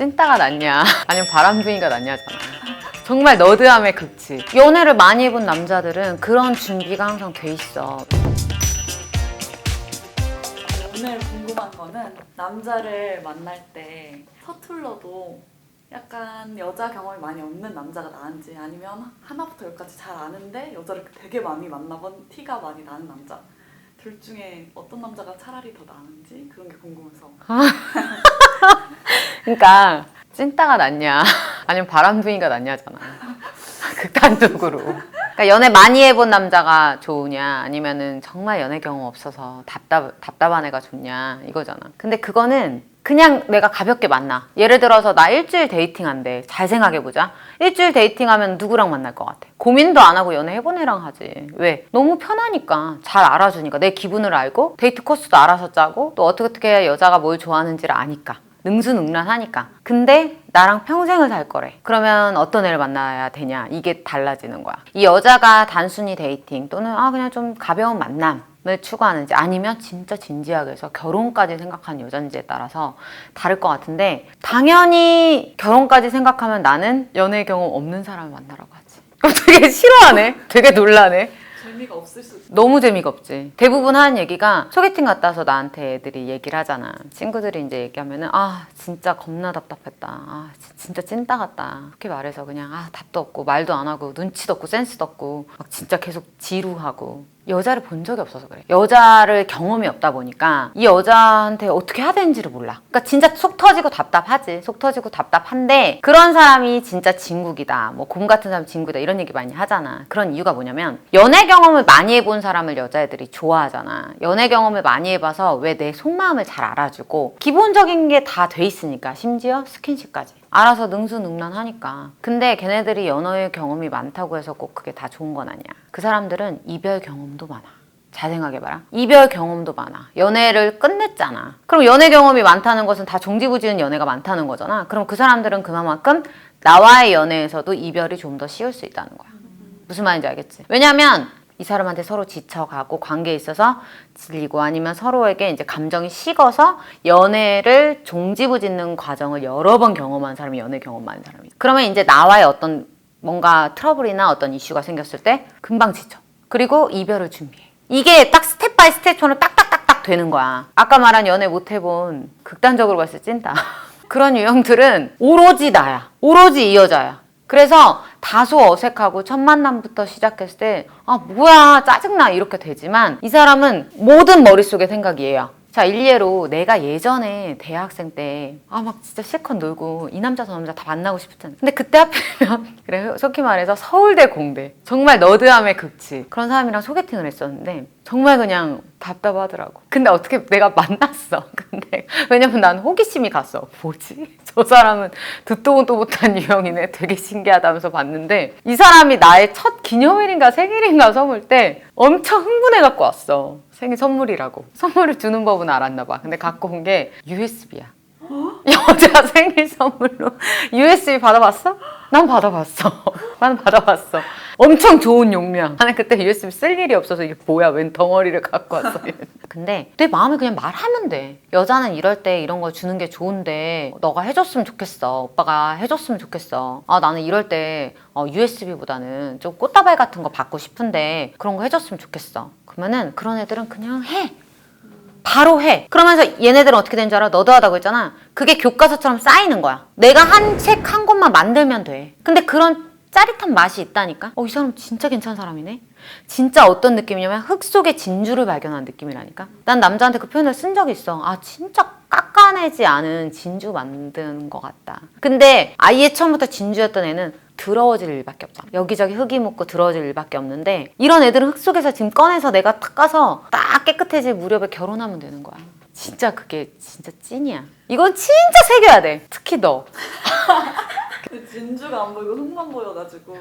찐따가 낫냐 아니면 바람둥이가 낫냐잖아. 정말 너드함의 극치. 연애를 많이 해본 남자들은 그런 준비가 항상 돼 있어. 오늘 궁금한 거는 남자를 만날 때 서툴러도 약간 여자 경험이 많이 없는 남자가 나은지, 아니면 하나부터 열까지 잘 아는데 여자를 되게 많이 만나본 티가 많이 나는 남자, 둘 중에 어떤 남자가 차라리 더 나은지 그런 게 궁금해서. 그러니까 찐따가 낫냐 아니면 바람둥이가 낫냐잖아. 극단적으로. 그러니까 연애 많이 해본 남자가 좋으냐 아니면은 정말 연애 경험 없어서 답답한 애가 좋냐 이거잖아. 근데 그거는 그냥 내가 가볍게 만나. 예를 들어서 나 일주일 데이팅한대. 잘 생각해보자. 일주일 데이팅하면 누구랑 만날 것 같아? 고민도 안 하고 연애해본 애랑 하지. 왜? 너무 편하니까. 잘 알아주니까. 내 기분을 알고 데이트 코스도 알아서 짜고 또 어떻게 해야 여자가 뭘 좋아하는지를 아니까. 능수능란하니까. 근데 나랑 평생을 살 거래. 그러면 어떤 애를 만나야 되냐? 이게 달라지는 거야. 이 여자가 단순히 데이팅 또는 그냥 좀 가벼운 만남을 추구하는지, 아니면 진짜 진지하게 해서 결혼까지 생각하는 여잔지에 따라서 다를 것 같은데, 당연히 결혼까지 생각하면 나는 연애 경험 없는 사람을 만나라고 하지. 되게 싫어하네. 되게 놀라네. 재미가 없을 수 있어. 너무 재미가 없지. 대부분 하는 얘기가, 소개팅 갔다 와서 나한테 애들이 얘기를 하잖아. 친구들이 이제 얘기하면은 진짜 겁나 답답했다. 진짜 찐따 같다. 그렇게 말해서 그냥 답도 없고 말도 안 하고 눈치도 없고 센스도 없고 막 진짜 계속 지루하고. 여자를 본 적이 없어서 그래. 여자를 경험이 없다 보니까 이 여자한테 어떻게 해야 되는지를 몰라. 그러니까 진짜 속 터지고 답답하지. 속 터지고 답답한데, 그런 사람이 진짜 진국이다. 뭐 곰 같은 사람 진국이다. 이런 얘기 많이 하잖아. 그런 이유가 뭐냐면, 연애 경험을 많이 해본 사람을 여자애들이 좋아하잖아. 연애 경험을 많이 해봐서 왜 내 속마음을 잘 알아주고 기본적인 게 다 돼 있으니까. 심지어 스킨십까지 알아서 능수능란하니까. 근데 걔네들이 연애 경험이 많다고 해서 꼭 그게 다 좋은 건 아니야. 그 사람들은 이별 경험도 많아. 잘 생각해봐라. 이별 경험도 많아. 연애를 끝냈잖아. 그럼 연애 경험이 많다는 것은 다 종지부지은 연애가 많다는 거잖아. 그럼 그 사람들은 그만큼 나와의 연애에서도 이별이 좀 더 쉬울 수 있다는 거야. 무슨 말인지 알겠지? 왜냐면 이 사람한테 서로 지쳐가고 관계에 있어서 질리고, 아니면 서로에게 이제 감정이 식어서 연애를 종지부짓는 과정을 여러 번 경험한 사람이 연애 경험 많은 사람이야. 그러면 이제 나와의 어떤 뭔가 트러블이나 어떤 이슈가 생겼을 때 금방 지쳐. 그리고 이별을 준비해. 이게 딱 스텝 바이 스텝처럼 딱딱딱딱 되는 거야. 아까 말한 연애 못 해본, 극단적으로 봤을 때 찐따. 그런 유형들은 오로지 나야. 오로지 이 여자야. 그래서 다소 어색하고 첫 만남부터 시작했을 때 뭐야 짜증나 이렇게 되지만, 이 사람은 모든 머릿속에 생각이 얘야. 자, 일례로 내가 예전에 대학생 때 막 진짜 실컷 놀고 이 남자 저 남자 다 만나고 싶었잖아. 근데 그때 하필이면 그래, 속히 말해서 서울대 공대, 정말 너드함의 극치, 그런 사람이랑 소개팅을 했었는데 정말 그냥 답답하더라고. 근데 어떻게 내가 만났어. 근데 왜냐면 난 호기심이 갔어. 뭐지? 저 사람은 듣도 보도 못한 유형이네. 되게 신기하다면서 봤는데, 이 사람이 나의 첫 기념일인가 생일인가 선물 때 엄청 흥분해갖고 왔어. 생일 선물이라고. 선물을 주는 법은 알았나 봐. 근데 갖고 온 게 USB야. 여자 생일 선물로 USB 받아봤어? 난 받아봤어. 난 받아봤어. 엄청 좋은 용량. 나는 그때 USB 쓸 일이 없어서 이게 뭐야, 웬 덩어리를 갖고 왔어. 근데 내 마음에 그냥 말하면 돼. 여자는 이럴 때 이런 거 주는 게 좋은데 너가 해줬으면 좋겠어. 오빠가 해줬으면 좋겠어. 나는 이럴 때 USB보다는 좀 꽃다발 같은 거 받고 싶은데 그런 거 해줬으면 좋겠어. 그러면은 그런 애들은 그냥 해. 바로 해. 그러면서 얘네들은 어떻게 되는 줄 알아? 너드하다고 했잖아. 그게 교과서처럼 쌓이는 거야. 내가 한 책 한 권만 만들면 돼. 근데 그런 짜릿한 맛이 있다니까? 이 사람 진짜 괜찮은 사람이네? 진짜 어떤 느낌이냐면 흙 속에 진주를 발견한 느낌이라니까? 난 남자한테 그 표현을 쓴 적이 있어. 진짜 깎아내지 않은 진주 만든 것 같다. 근데 아예 처음부터 진주였던 애는 더러워질 일밖에 없다. 여기저기 흙이 묻고 더러워질 일밖에 없는데, 이런 애들은 흙 속에서 지금 꺼내서 내가 닦아서 딱 깨끗해질 무렵에 결혼하면 되는 거야. 진짜 그게 진짜 찐이야. 이건 진짜 새겨야 돼. 특히 너. 진주가 안 보이고 흙만 보여가지고 야,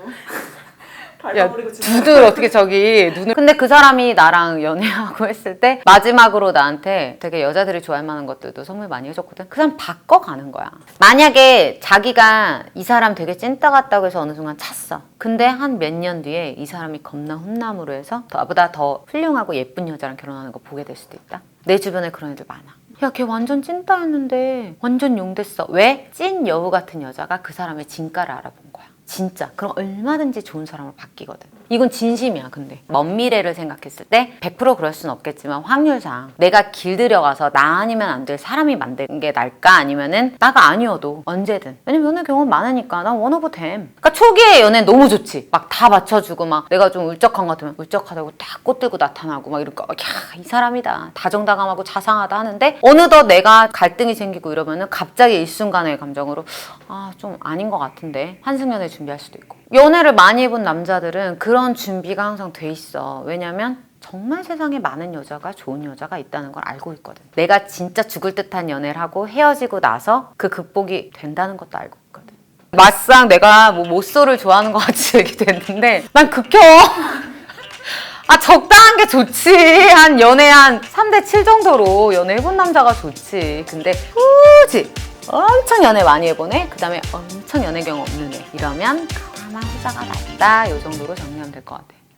밟아버리고 두들 어떻게 저기 눈을. 근데 그 사람이 나랑 연애하고 했을 때 마지막으로 나한테 되게 여자들이 좋아할 만한 것들도 선물 많이 해줬거든. 그 사람 바꿔가는 거야. 만약에 자기가 이 사람 되게 찐따 같다고 해서 어느 순간 찼어. 근데 한 몇 년 뒤에 이 사람이 겁나 훈남으로 해서 나보다 더 훌륭하고 예쁜 여자랑 결혼하는 거 보게 될 수도 있다. 내 주변에 그런 애들 많아. 야, 걔 완전 찐따였는데 완전 용됐어. 왜? 찐 여우 같은 여자가 그 사람의 진가를 알아본 거야. 진짜. 그럼 얼마든지 좋은 사람으로 바뀌거든. 이건 진심이야. 근데 먼 미래를 생각했을 때 100% 그럴 순 없겠지만 확률상 내가 길들여가서 나 아니면 안 될 사람이 만든 게 나을까? 아니면은 나가 아니어도 언제든. 왜냐면 연애 경험 많으니까 난 원 오브 댐. 그러니까 초기에 연애 너무 좋지. 막 다 맞춰주고 막 내가 좀 울적한 것 같으면 울적하다고 딱 꽃 들고 나타나고 막 이러니까 야, 이 사람이다. 다정다감하고 자상하다 하는데 어느덧 내가 갈등이 생기고 이러면은 갑자기 일순간의 감정으로 아, 좀 아닌 것 같은데 환승연애 준비할 수도 있고. 연애를 많이 해본 남자들은 그런 준비가 항상 돼 있어. 왜냐면 정말 세상에 많은 여자가 좋은 여자가 있다는 걸 알고 있거든. 내가 진짜 죽을 듯한 연애를 하고 헤어지고 나서 그 극복이 된다는 것도 알고 있거든. 막상 내가 뭐 모쏠을 좋아하는 것 같이 얘기됐는데 난 극혐. 아, 적당한 게 좋지. 한 연애 한 3대 7 정도로 연애해본 남자가 좋지. 근데 굳이 엄청 연애 많이 해본 애, 그 다음에 엄청 연애 경험 없는 애 이러면 그나마 후자가 낫다. 이 정도로 정리하면 될 것 같아요.